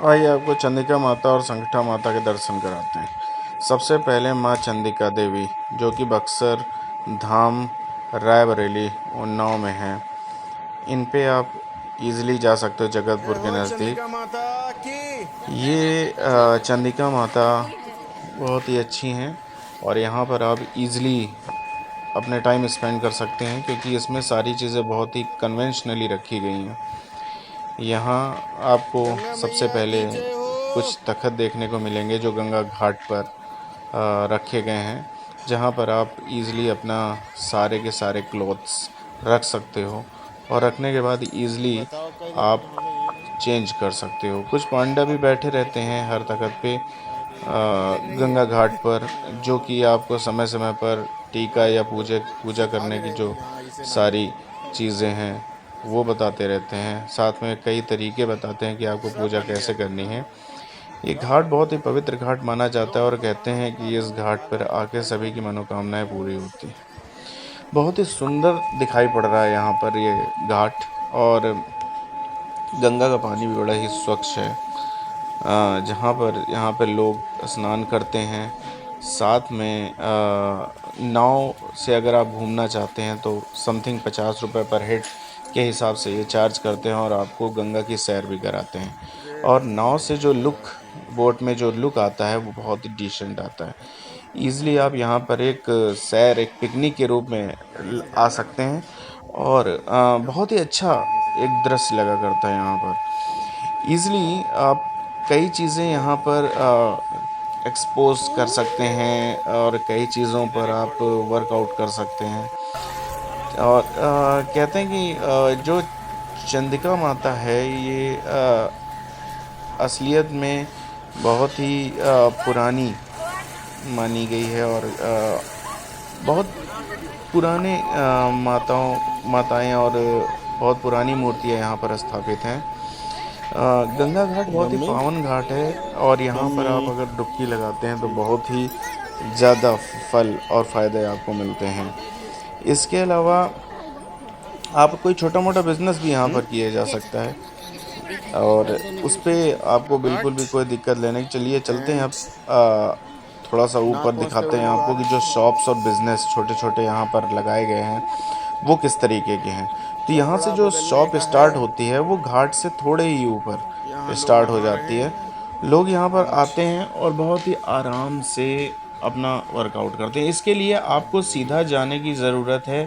आइए आपको चंडिका माता और संकटा माता के दर्शन कराते हैं। सबसे पहले माँ चंडिका देवी, जो कि बक्सर धाम रायबरेली उन्नाव में है। इन पे आप इजीली जा सकते हो जगतपुर के नज़दीक। चंडिका माता की ये चंडिका माता बहुत ही अच्छी हैं और यहाँ पर आप इजीली अपने टाइम स्पेंड कर सकते हैं, क्योंकि इसमें सारी चीज़ें बहुत ही कन्वेंशनली रखी गई हैं। यहाँ आपको गंगा सबसे मैया पहले की जय हो। कुछ तख़त देखने को मिलेंगे जो गंगा घाट पर रखे गए हैं, जहाँ पर आप इजीली अपना सारे के सारे क्लॉथ्स रख सकते हो और रखने के बाद इजीली बताओ कई आप चेंज कर सकते हो। कुछ पांडा भी बैठे रहते हैं हर तख़त पे गंगा घाट पर, जो कि आपको समय समय पर टीका या पूजा करने की जो सारी चीज़ें हैं वो बताते रहते हैं। साथ में कई तरीके बताते हैं कि आपको पूजा कैसे करनी है। ये घाट बहुत ही पवित्र घाट माना जाता है और कहते हैं कि इस घाट पर आके सभी की मनोकामनाएं पूरी होती हैं। बहुत ही सुंदर दिखाई पड़ रहा है यहाँ पर ये घाट, और गंगा का पानी भी बड़ा ही स्वच्छ है। जहाँ पर यहाँ पर लोग स्नान करते हैं। साथ में नाव से अगर आप घूमना चाहते हैं तो समथिंग 50 रुपये पर हेड के हिसाब से ये चार्ज करते हैं और आपको गंगा की सैर भी कराते हैं। और नाव से जो लुक, बोट में जो लुक आता है वो बहुत ही डिसेंट आता है। ईज़िली आप यहाँ पर एक सैर, एक पिकनिक के रूप में आ सकते हैं और बहुत ही अच्छा एक दृश्य लगा करता है यहाँ पर। ईज़िली आप कई चीज़ें यहाँ पर एक्सपोज कर सकते हैं और कई चीज़ों पर आप वर्कआउट कर सकते हैं। और कहते हैं कि जो चंडिका माता है ये असलियत में बहुत ही पुरानी मानी गई है और बहुत पुराने माताएं और बहुत पुरानी मूर्तियाँ यहाँ पर स्थापित हैं। गंगा घाट बहुत ही मम्मी पावन घाट है और यहाँ पर मम्मी आप अगर डुबकी लगाते हैं तो बहुत ही ज़्यादा फल और फ़ायदे आपको मिलते हैं। इसके अलावा आप कोई छोटा मोटा बिजनेस भी यहाँ पर किया जा सकता है और उस पे आपको बिल्कुल भी कोई दिक्कत लेने की। चलिए चलते हैं अब थोड़ा सा ना ऊपर पहुँचते दिखाते हुए हैं आपको कि जो शॉप्स और बिज़नेस छोटे छोटे यहाँ पर लगाए गए हैं वो किस तरीके के हैं। तो यहाँ से कपड़ा जो बदलने शॉप का स्टार्ट है। होती है वो घाट से थोड़े ही ऊपर यहाँ लोग स्टार्ट हो नहा रहे जाती है। हैं। लोग यहाँ पर आते हैं और बहुत ही आराम से अपना वर्कआउट करते हैं। इसके लिए आपको सीधा जाने की ज़रूरत है।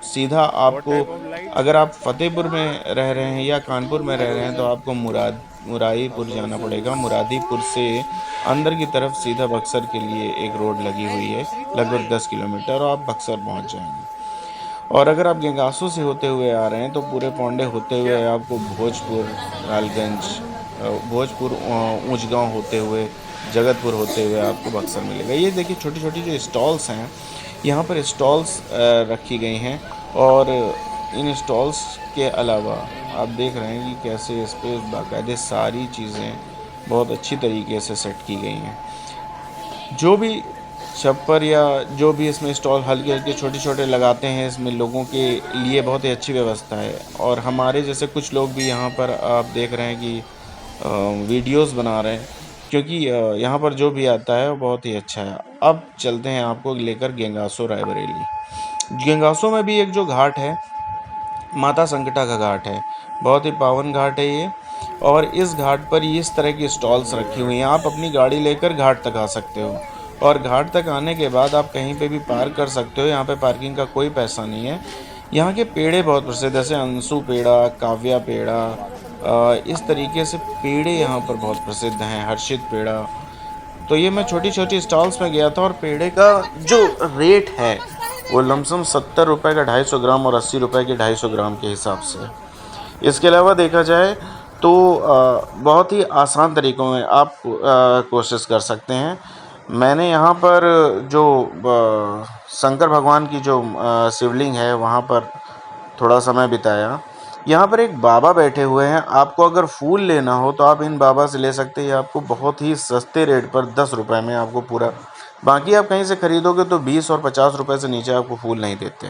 सीधा व्हाट आपको, टाइप ऑफ लाइट। अगर आप फ़तेहपुर में रह रहे हैं या कानपुर में रह रहे हैं तो आपको मुरादीपुर जाना पड़ेगा। मुरादीपुर से अंदर की तरफ सीधा बक्सर के लिए एक रोड लगी हुई है, लगभग 10 किलोमीटर, और आप बक्सर पहुंच जाएंगे। और अगर आप गेंगासू से होते हुए आ रहे हैं तो पूरे पौंडे होते क्या हुए आपको भोजपुर, लालगंज, भोजपुर, ऊंचगांव होते हुए, जगतपुर होते हुए आपको बक्सर मिलेगा। ये देखिए छोटी छोटी जो स्टॉल्स हैं, यहाँ पर स्टॉल्स रखी गई हैं और इन स्टॉल्स के अलावा आप देख रहे हैं कि कैसे इस पर बाकायदे सारी चीज़ें बहुत अच्छी तरीके से सेट की गई हैं। जो भी छप्पर या जो भी इसमें स्टॉल हल्के हल्के छोटे छोटे लगाते हैं, इसमें लोगों के लिए बहुत ही अच्छी व्यवस्था है। और हमारे जैसे कुछ लोग भी यहाँ पर आप देख रहे हैं कि वीडियोस बना रहे हैं, क्योंकि यहाँ पर जो भी आता है वो बहुत ही अच्छा है। अब चलते हैं आपको लेकर गेंगासो रायबरेली। गेंगासो में भी एक जो घाट है, माता संकटा का घाट है, बहुत ही पावन घाट है ये। और इस घाट पर इस तरह की स्टॉल्स रखी हुई हैं। आप अपनी गाड़ी लेकर घाट तक आ सकते हो और घाट तक आने के बाद आप कहीं पे भी पार्क कर सकते हो। यहाँ पे पार्किंग का कोई पैसा नहीं है। यहाँ के पेड़े बहुत प्रसिद्ध, जैसे अंशु पेड़ा, काव्या पेड़ा, इस तरीके से पेड़े यहाँ पर बहुत प्रसिद्ध हैं, हर्षित पेड़ा। तो ये मैं छोटी छोटी स्टॉल्स में गया था और पेड़े का जो रेट है वो लमसम 70 रुपये का 250 ग्राम और 80 रुपये के 250 ग्राम के हिसाब से। इसके अलावा देखा जाए तो बहुत ही आसान तरीक़ों में आप कोशिश कर सकते हैं। मैंने यहाँ पर जो शंकर भगवान की जो शिवलिंग है वहाँ पर थोड़ा समय बिताया। यहाँ पर एक बाबा बैठे हुए हैं, आपको अगर फूल लेना हो तो आप इन बाबा से ले सकते हैं। ये आपको बहुत ही सस्ते रेट पर 10 रुपये में आपको पूरा, बाकी आप कहीं से ख़रीदोगे तो 20 और 50 रुपये से नीचे आपको फूल नहीं देते।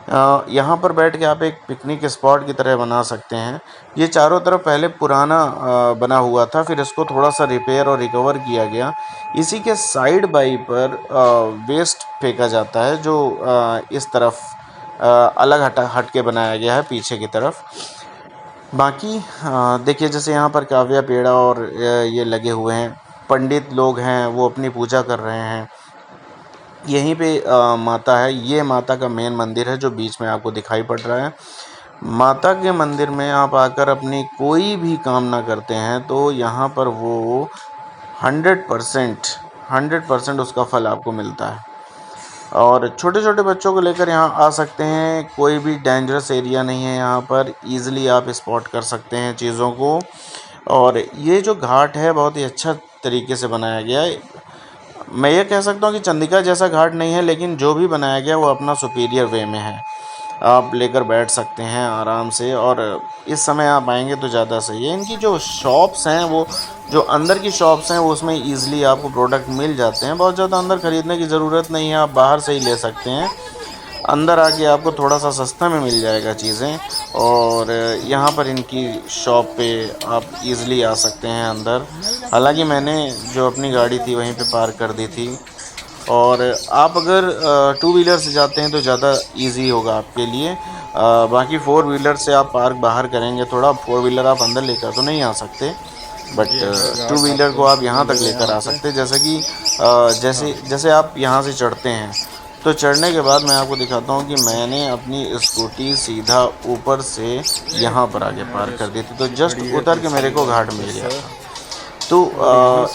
यहाँ पर बैठ के आप एक पिकनिक स्पॉट की तरह बना सकते हैं। ये चारों तरफ पहले पुराना बना हुआ था, फिर इसको थोड़ा सा रिपेयर और रिकवर किया गया। इसी के साइड बाई पर वेस्ट फेंका जाता है, जो इस तरफ अलग हट के बनाया गया है पीछे की तरफ। बाकी देखिए, जैसे यहाँ पर काव्या पेड़ा और ये लगे हुए हैं, पंडित लोग हैं वो अपनी पूजा कर रहे हैं। यहीं पे माता है, ये माता का मेन मंदिर है जो बीच में आपको दिखाई पड़ रहा है। माता के मंदिर में आप आकर अपनी कोई भी कामना करते हैं तो यहाँ पर वो 100% उसका फल आपको मिलता है। और छोटे छोटे बच्चों को लेकर यहाँ आ सकते हैं, कोई भी डेंजरस एरिया नहीं है, यहाँ पर ईज़िली आप स्पॉट कर सकते हैं चीज़ों को। और ये जो घाट है बहुत ही अच्छा तरीके से बनाया गया है। मैं ये कह सकता हूँ कि चंदिका जैसा घाट नहीं है, लेकिन जो भी बनाया गया वो अपना सुपीरियर वे में है। आप लेकर बैठ सकते हैं आराम से, और इस समय आप आएंगे तो ज़्यादा सही है। इनकी जो शॉप्स हैं, वो जो अंदर की शॉप्स हैं, वो उसमें ईज़िली आपको प्रोडक्ट मिल जाते हैं। बहुत ज़्यादा अंदर ख़रीदने की ज़रूरत नहीं है, आप बाहर से ही ले सकते हैं। अंदर आके आपको थोड़ा सा सस्ता में मिल जाएगा चीज़ें। और यहाँ पर इनकी शॉप पे आप इजीली आ सकते हैं अंदर। हालांकि मैंने जो अपनी गाड़ी थी वहीं पे पार्क कर दी थी। और आप अगर टू व्हीलर से जाते हैं तो ज़्यादा इजी होगा आपके लिए। बाकी फोर व्हीलर से आप पार्क बाहर करेंगे थोड़ा, फोर व्हीलर आप अंदर लेकर तो नहीं आ सकते, बट टू व्हीलर को आप यहाँ तक लेकर आ सकते हैं। जैसे कि जैसे आप यहाँ से चढ़ते हैं तो चढ़ने के बाद मैं आपको दिखाता हूँ कि मैंने अपनी स्कूटी सीधा ऊपर से यहाँ पर आके पार्क कर दी थी, तो जस्ट उतर के मेरे को घाट मिल गया था। तो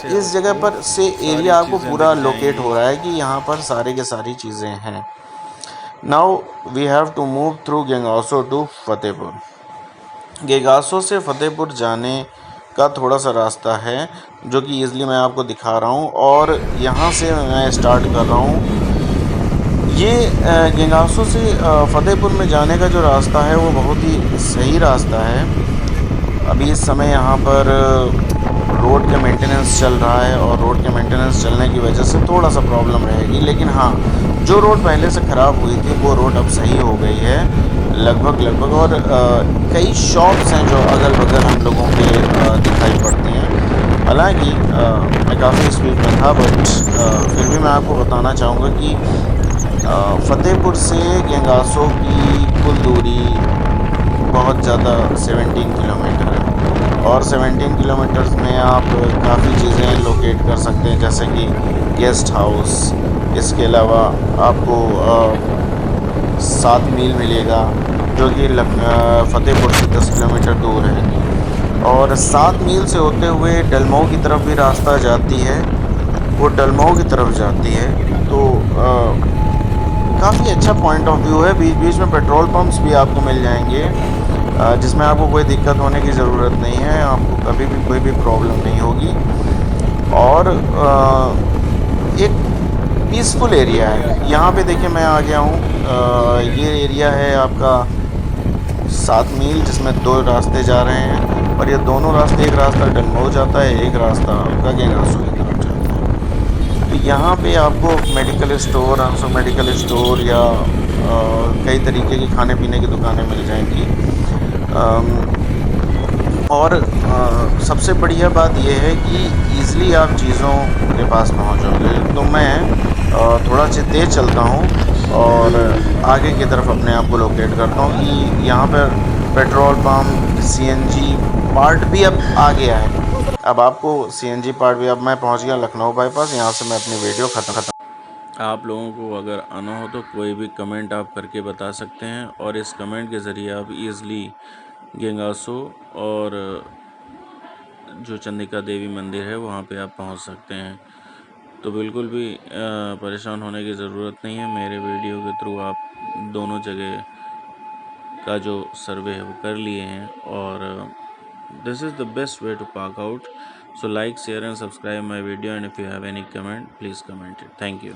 इस जगह पर से एरिया आपको पूरा लोकेट हो रहा है कि यहाँ पर सारे के सारी चीज़ें हैं। Now we have to move through Gengaso to Fatehpur. Gengaso से फतेहपुर जाने का थोड़ा सा रास्ता है जो कि ईज़िली मैं आपको दिखा रहा हूँ, और यहाँ से मैं स्टार्ट कर रहा हूँ। ये गेंगासो से फतेहपुर में जाने का जो रास्ता है वो बहुत ही सही रास्ता है। अभी इस समय यहाँ पर रोड का मेंटेनेंस चल रहा है, और रोड के मेंटेनेंस चलने की वजह से थोड़ा सा प्रॉब्लम रहेगी, लेकिन हाँ, जो रोड पहले से ख़राब हुई थी वो रोड अब सही हो गई है लगभग। और कई शॉप्स हैं जो अगल बगल हम लोगों के दिखाई पड़ती हैं। हालांकि मैं काफ़ी स्पीड में था, बट फिर भी मैं आपको बताना चाहूँगा कि फतेहपुर से गेंगासो की कुल दूरी बहुत ज़्यादा 17 किलोमीटर है, और 17 किलोमीटर्स में आप काफ़ी चीज़ें लोकेट कर सकते हैं, जैसे कि गेस्ट हाउस। इसके अलावा आपको 7 मील मिलेगा जो कि फतेहपुर से 10 किलोमीटर दूर है। और 7 मील से होते हुए डलमऊ की तरफ भी रास्ता जाती है, वो डलमऊ की तरफ जाती है। तो काफ़ी अच्छा पॉइंट ऑफ व्यू है। बीच बीच में पेट्रोल पंप्स भी आपको मिल जाएंगे, जिसमें आपको कोई दिक्कत होने की ज़रूरत नहीं है, आपको कभी भी कोई भी प्रॉब्लम नहीं होगी। और एक पीसफुल एरिया है। यहाँ पे देखिए मैं आ गया हूँ। ये एरिया है आपका 7 मील, जिसमें 2 रास्ते जा रहे हैं, और ये दोनों रास्ते, एक रास्ता डलमऊ जाता है, एक रास्ता आपका गेंगासो की तरफ जाता है। तो यहाँ पे आपको मेडिकल स्टोर, आंसू मेडिकल स्टोर, या कई तरीके की खाने पीने की दुकानें मिल जाएंगी। और सबसे बढ़िया बात यह है कि ईज़िली आप चीज़ों के पास पहुँच जाओगे। तो मैं थोड़ा सा तेज़ चलता हूँ और आगे की तरफ अपने आप को लोकेट करता हूँ कि यहाँ पर पेट्रोल पंप, सीएनजी पार्ट भी अब आ गया है। अब आपको सीएनजी पार्ट भी, अब मैं पहुँच गया लखनऊ बाईपास। यहाँ से मैं अपनी वीडियो ख़त्म। आप लोगों को अगर आना हो तो कोई भी कमेंट आप करके बता सकते हैं, और इस कमेंट के ज़रिए आप ईज़िली गेंगासो और जो चंडिका देवी मंदिर है वहाँ पे आप पहुँच सकते हैं। तो बिल्कुल भी परेशान होने की ज़रूरत नहीं है। मेरे वीडियो के थ्रू आप दोनों जगह का जो सर्वे है वो कर लिए हैं, और this is the best way to park out. So like, share and subscribe my video, and if you have any comment, please comment it. Thank you.